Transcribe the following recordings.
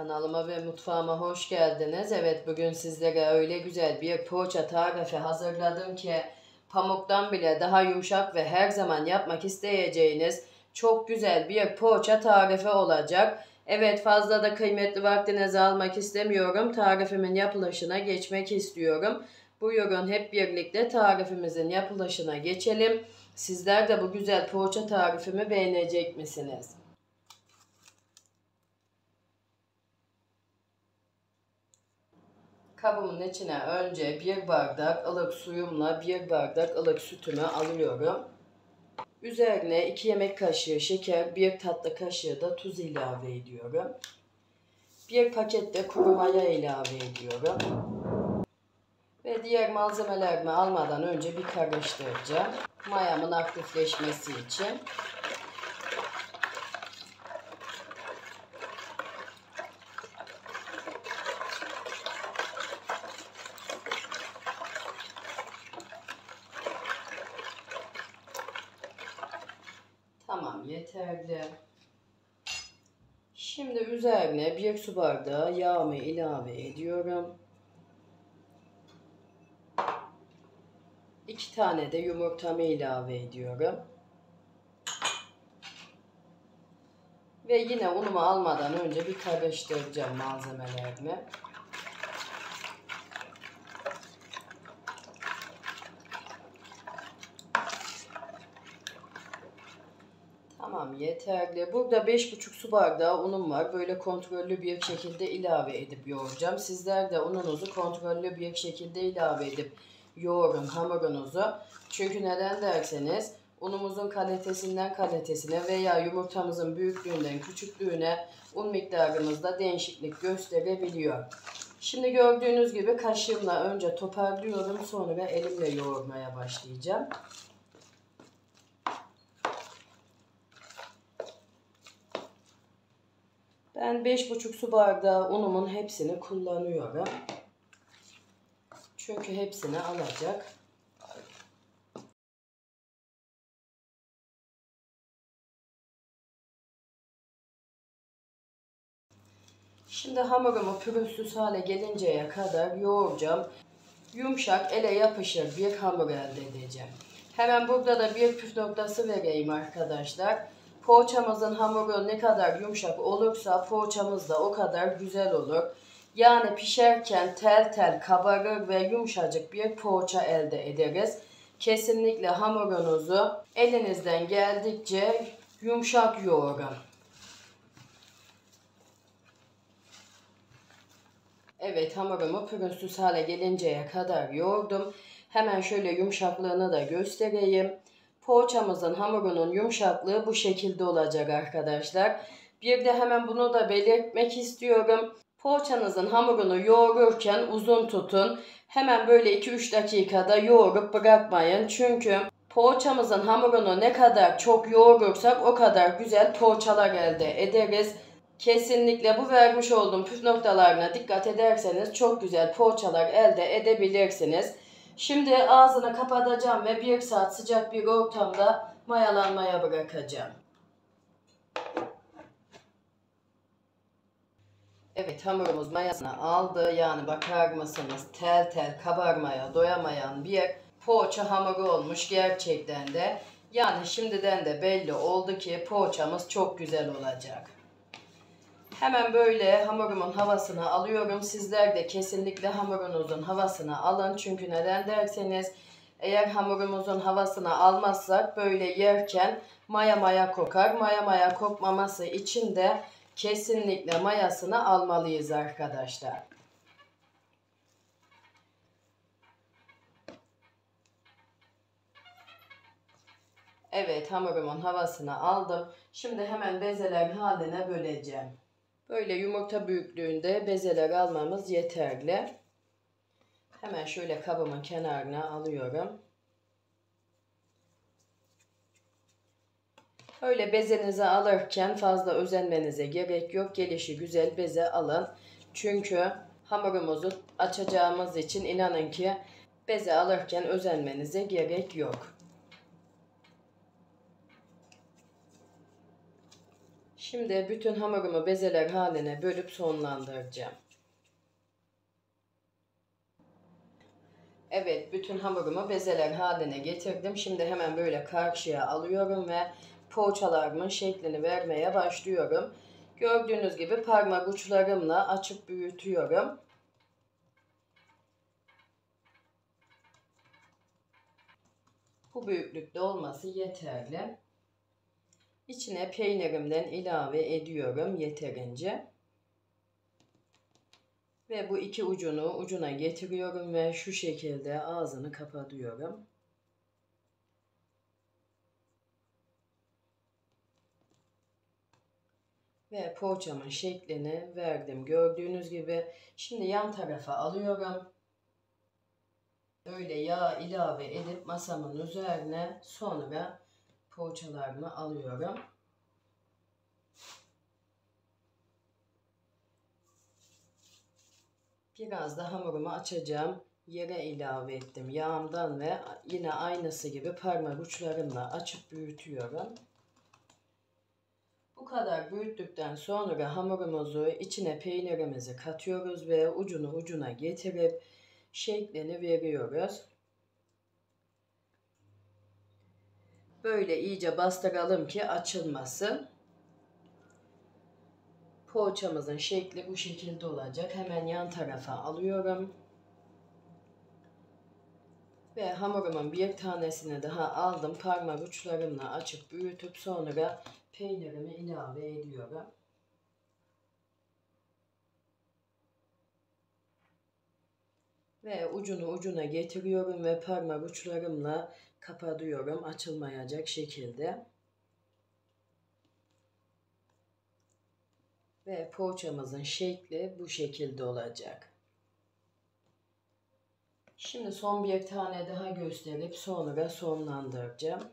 Kanalıma ve mutfağıma hoş geldiniz. Evet, bugün sizlere öyle güzel bir poğaça tarifi hazırladım ki pamuktan bile daha yumuşak ve her zaman yapmak isteyeceğiniz çok güzel bir poğaça tarifi olacak. Evet, fazla da kıymetli vaktinizi almak istemiyorum. Tarifimin yapılışına geçmek istiyorum. Buyurun hep birlikte tarifimizin yapılışına geçelim. Sizler de bu güzel poğaça tarifimi beğenecek misiniz? Kabımın içine önce bir bardak ılık suyumla bir bardak ılık sütümü alıyorum. Üzerine 2 yemek kaşığı şeker, 1 tatlı kaşığı da tuz ilave ediyorum. Bir paket de kuru maya ilave ediyorum. Ve diğer malzemelerimi almadan önce bir karıştıracağım. Mayamın aktifleşmesi için. Tamam, yeterli. Şimdi üzerine 1 su bardağı yağımı ilave ediyorum. 2 tane de yumurtamı ilave ediyorum. Ve yine unumu almadan önce bir karıştıracağım malzemelerimi. Tamam, yeterli. Burada 5,5 su bardağı unum var. Böyle kontrollü bir şekilde ilave edip yoğuracağım. Sizler de ununuzu kontrollü bir şekilde ilave edip yoğurun hamurunuzu. Çünkü neden derseniz unumuzun kalitesinden kalitesine veya yumurtamızın büyüklüğünden küçüklüğüne un miktarımızda değişiklik gösterebiliyor. Şimdi gördüğünüz gibi kaşığımla önce toparlıyorum, sonra elimle yoğurmaya başlayacağım. Ben 5,5 su bardağı unumun hepsini kullanıyorum. Çünkü hepsini alacak. Şimdi hamurumu pürüzsüz hale gelinceye kadar yoğuracağım. Yumuşak, ele yapışır bir hamur elde edeceğim. Hemen burada da bir püf noktası vereyim arkadaşlar. Poğaçamızın hamuru ne kadar yumuşak olursa poğaçamız da o kadar güzel olur. Yani pişerken tel tel kabarır ve yumuşacık bir poğaça elde ederiz. Kesinlikle hamurunuzu elinizden geldikçe yumuşak yoğurun. Evet, hamurumu pürüzsüz hale gelinceye kadar yoğurdum. Hemen şöyle yumuşaklığını da göstereyim. Poğaçamızın hamurunun yumuşaklığı bu şekilde olacak arkadaşlar. Bir de hemen bunu da belirtmek istiyorum. Poğaçanızın hamurunu yoğururken uzun tutun. Hemen böyle 2-3 dakikada yoğurup bırakmayın. Çünkü poğaçamızın hamurunu ne kadar çok yoğurursak o kadar güzel poğaçalar elde ederiz. Kesinlikle bu vermiş olduğum püf noktalarına dikkat ederseniz çok güzel poğaçalar elde edebilirsiniz. Şimdi ağzını kapatacağım ve 1 saat sıcak bir ortamda mayalanmaya bırakacağım. Evet, hamurumuz mayasını aldı. Yani bakar mısınız, tel tel kabarmaya doyamayan bir poğaça hamuru olmuş gerçekten de. Yani şimdiden de belli oldu ki poğaçamız çok güzel olacak. Hemen böyle hamurumun havasını alıyorum. Sizler de kesinlikle hamurunuzun havasını alın. Çünkü neden derseniz eğer hamurumuzun havasını almazsak böyle yerken maya maya kokar. Maya maya kokmaması için de kesinlikle mayasını almalıyız arkadaşlar. Evet, hamurumun havasını aldım. Şimdi hemen bezeler haline böleceğim. Böyle yumurta büyüklüğünde bezeler almamız yeterli. Hemen şöyle kabımın kenarına alıyorum. Öyle bezenizi alırken fazla özenmenize gerek yok. Gelişi güzel beze alın. Çünkü hamurumuzu açacağımız için inanın ki beze alırken özenmenize gerek yok. Şimdi bütün hamurumu bezeler haline bölüp sonlandıracağım. Evet, bütün hamurumu bezeler haline getirdim. Şimdi hemen böyle karşıya alıyorum ve poğaçalarımın şeklini vermeye başlıyorum. Gördüğünüz gibi parmak uçlarımla açıp büyütüyorum. Bu büyüklükte olması yeterli. İçine peynirimden ilave ediyorum yeterince. Ve bu iki ucunu ucuna getiriyorum ve şu şekilde ağzını kapatıyorum. Ve poğaçamın şeklini verdim. Gördüğünüz gibi şimdi yan tarafa alıyorum. Böyle yağ ilave edip masamın üzerine sonra poğaçalarımı alıyorum. Biraz da hamurumu açacağım yere ilave ettim yağımdan ve yine aynısı gibi parmak uçlarımla açıp büyütüyorum. Bu kadar büyüttükten sonra hamurumuzu içine peynirimizi katıyoruz ve ucunu ucuna getirip şeklini veriyoruz. Böyle iyice bastıralım ki açılmasın. Poğaçamızın şekli bu şekilde olacak. Hemen yan tarafa alıyorum. Ve hamurumun bir tanesini daha aldım. Parmak uçlarımla açıp büyütüp sonra peynirimi ilave ediyorum. Ve ucunu ucuna getiriyorum ve parmak uçlarımla kapatıyorum açılmayacak şekilde. Ve poğaçamızın şekli bu şekilde olacak. Şimdi son bir tane daha gösterip sonra sonlandıracağım.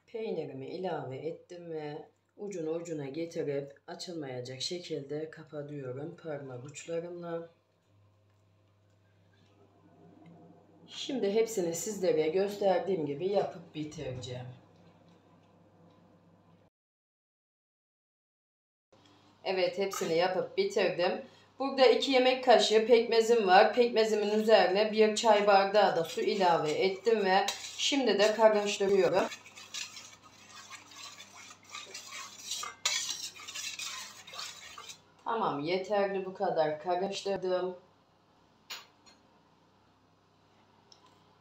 Peynirimi ilave ettim ve ucunu ucuna getirip açılmayacak şekilde kapatıyorum parmak uçlarımla. Şimdi hepsini sizlere gösterdiğim gibi yapıp bitireceğim. Evet, hepsini yapıp bitirdim. Burada 2 yemek kaşığı pekmezim var. Pekmezimin üzerine 1 çay bardağı da su ilave ettim ve şimdi de karıştırıyorum. Tamam, yeterli bu kadar karıştırdım.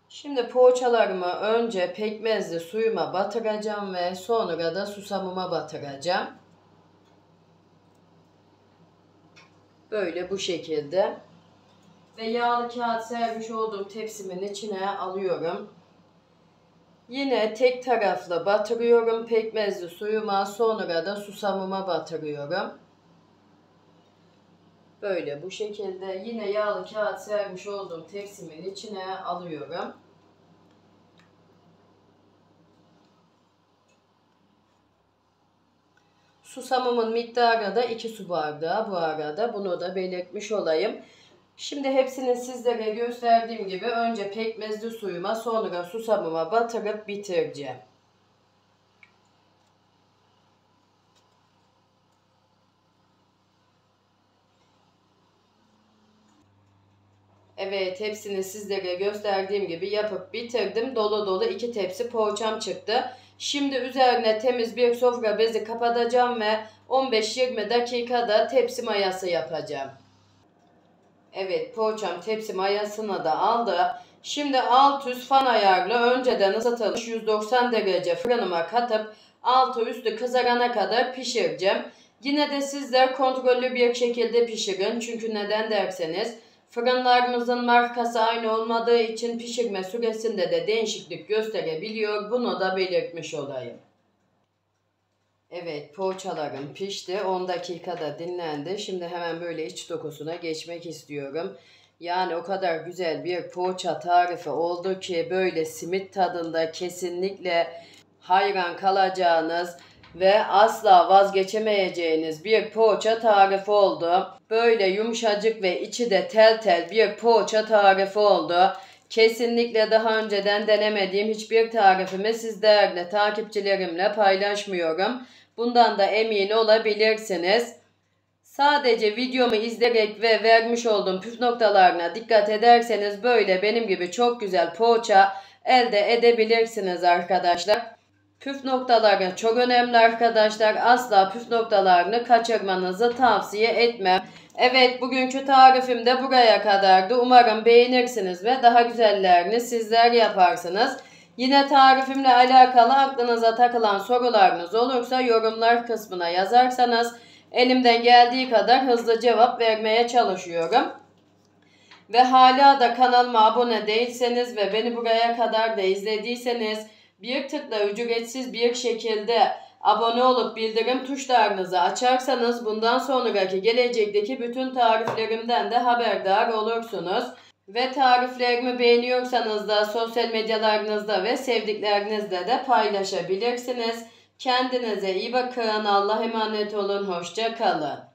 Şimdi poğaçalarımı önce pekmezli suyuma batıracağım ve sonra da susamıma batıracağım. Böyle bu şekilde. Ve yağlı kağıt sermiş olduğum tepsimin içine alıyorum. Yine tek taraflı batırıyorum pekmezli suyuma, sonra da susamıma batırıyorum. Böyle bu şekilde yine yağlı kağıt sermiş olduğum tepsimin içine alıyorum. Susamımın miktarı da 2 su bardağı bu arada. Bunu da belirtmiş olayım. Şimdi hepsini sizlere gösterdiğim gibi önce pekmezli suyuma sonra susamıma batırıp bitireceğim. Evet, hepsini sizlere gösterdiğim gibi yapıp bitirdim. Dolu dolu 2 tepsi poğaçam çıktı. Şimdi üzerine temiz bir sofra bezi kapatacağım ve 15-20 dakikada tepsi mayası yapacağım. Evet, poğaçam tepsi mayasını da aldı. Şimdi alt üst fan ayarlı önceden ısıtılmış 190 derece fırınıma katıp altı üstü kızarana kadar pişireceğim. Yine de sizler kontrollü bir şekilde pişirin. Çünkü neden derseniz fırınlarımızın markası aynı olmadığı için pişirme süresinde de değişiklik gösterebiliyor. Bunu da belirtmiş olayım. Evet, poğaçalarım pişti. 10 dakikada dinlendi. Şimdi hemen böyle iç dokusuna geçmek istiyorum. Yani o kadar güzel bir poğaça tarifi oldu ki böyle simit tadında, kesinlikle hayran kalacağınız ve asla vazgeçemeyeceğiniz bir poğaça tarifi oldu. Böyle yumuşacık ve içi de tel tel bir poğaça tarifi oldu. Kesinlikle daha önceden denemediğim hiçbir tarifimi sizlerle, takipçilerimle paylaşmıyorum. Bundan da emin olabilirsiniz. Sadece videomu izleyerek ve vermiş olduğum püf noktalarına dikkat ederseniz böyle benim gibi çok güzel poğaça elde edebilirsiniz arkadaşlar. Püf noktaları çok önemli arkadaşlar. Asla püf noktalarını kaçırmanızı tavsiye etmem. Evet, bugünkü tarifim de buraya kadardı. Umarım beğenirsiniz ve daha güzellerini sizler yaparsınız. Yine tarifimle alakalı aklınıza takılan sorularınız olursa yorumlar kısmına yazarsanız elimden geldiği kadar hızlı cevap vermeye çalışıyorum. Ve hala da kanalıma abone değilseniz ve beni buraya kadar da izlediyseniz bir tıkla ücretsiz bir şekilde abone olup bildirim tuşlarınızı açarsanız bundan sonraki gelecekteki bütün tariflerimden de haberdar olursunuz. Ve tariflerimi beğeniyorsanız da sosyal medyalarınızda ve sevdiklerinizle de paylaşabilirsiniz. Kendinize iyi bakın. Allah'a emanet olun. Hoşça kalın.